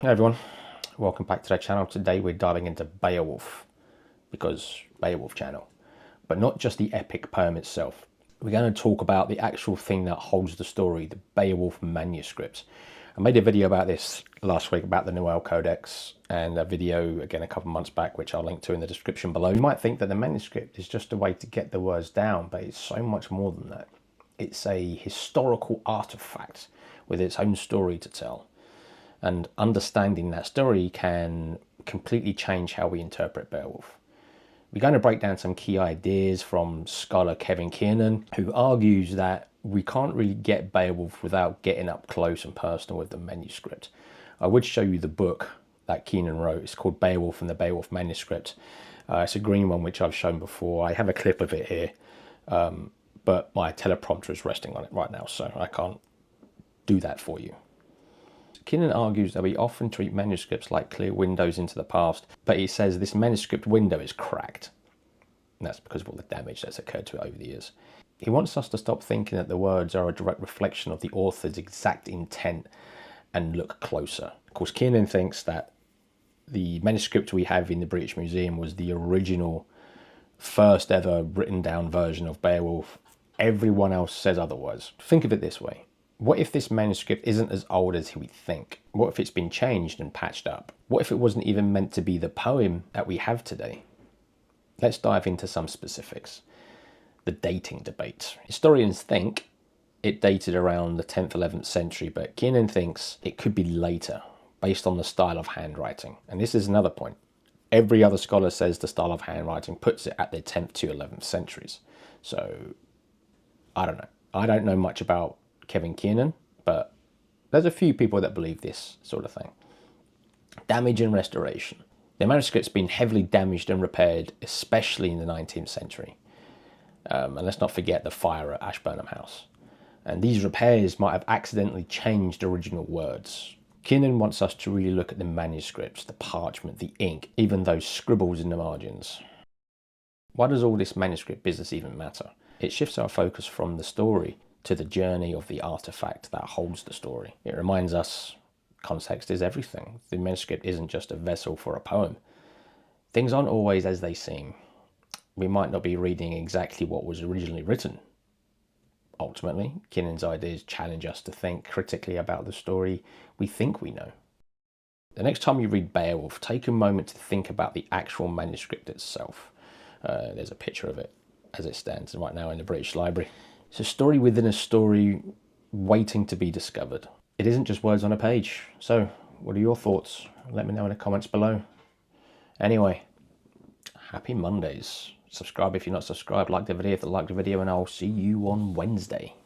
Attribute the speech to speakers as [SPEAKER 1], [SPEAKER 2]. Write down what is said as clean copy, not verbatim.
[SPEAKER 1] Hey everyone, welcome back to the channel. Today we're diving into Beowulf, because Beowulf channel, but not just the epic poem itself. We're going to talk about the actual thing that holds the story, the Beowulf Manuscript. I made a video about this last week about the Noel Codex, and a video again a couple months back which I'll link to in the description below. You might think that the manuscript is just a way to get the words down, but it's so much more than that. It's a historical artefact with its own story to tell. And understanding that story can completely change how we interpret Beowulf. We're going to break down some key ideas from scholar Kevin Kiernan, who argues that we can't really get Beowulf without getting up close and personal with the manuscript. I would show you the book that Kiernan wrote. It's called Beowulf and the Beowulf Manuscript. It's a green one which I've shown before. I have a clip of it here, but my teleprompter is resting on it right now, so I can't do that for you. Kiernan argues that we often treat manuscripts like clear windows into the past, but he says this manuscript window is cracked. And that's because of all the damage that's occurred to it over the years. He wants us to stop thinking that the words are a direct reflection of the author's exact intent and look closer. Of course, Kiernan thinks that the manuscript we have in the British Museum was the original, first ever written down version of Beowulf. Everyone else says otherwise. Think of it this way. What if this manuscript isn't as old as we think? What if it's been changed and patched up? What if it wasn't even meant to be the poem that we have today? Let's dive into some specifics. The dating debate. Historians think it dated around the 10th, 11th century, but Kiernan thinks it could be later, based on the style of handwriting. And this is another point. Every other scholar says the style of handwriting puts it at the 10th to 11th centuries. So, I don't know. I don't know much about Kevin Kiernan, but there's a few people that believe this sort of thing. Damage and restoration. The manuscript's been heavily damaged and repaired, especially in the 19th century. And let's not forget the fire at Ashburnham House. And these repairs might have accidentally changed original words. Kiernan wants us to really look at the manuscripts, the parchment, the ink, even those scribbles in the margins. Why does all this manuscript business even matter? It shifts our focus from the story to the journey of the artifact that holds the story. It reminds us context is everything. The manuscript isn't just a vessel for a poem. Things aren't always as they seem. We might not be reading exactly what was originally written. Ultimately, Kiernan's ideas challenge us to think critically about the story we think we know. The next time you read Beowulf, take a moment to think about the actual manuscript itself. There's a picture of it as it stands right now in the British Library. It's a story within a story waiting to be discovered. It isn't just words on a page. So, what are your thoughts? Let me know in the comments below. Anyway, happy Mondays. Subscribe if you're not subscribed, like the video if you liked the video, and I'll see you on Wednesday.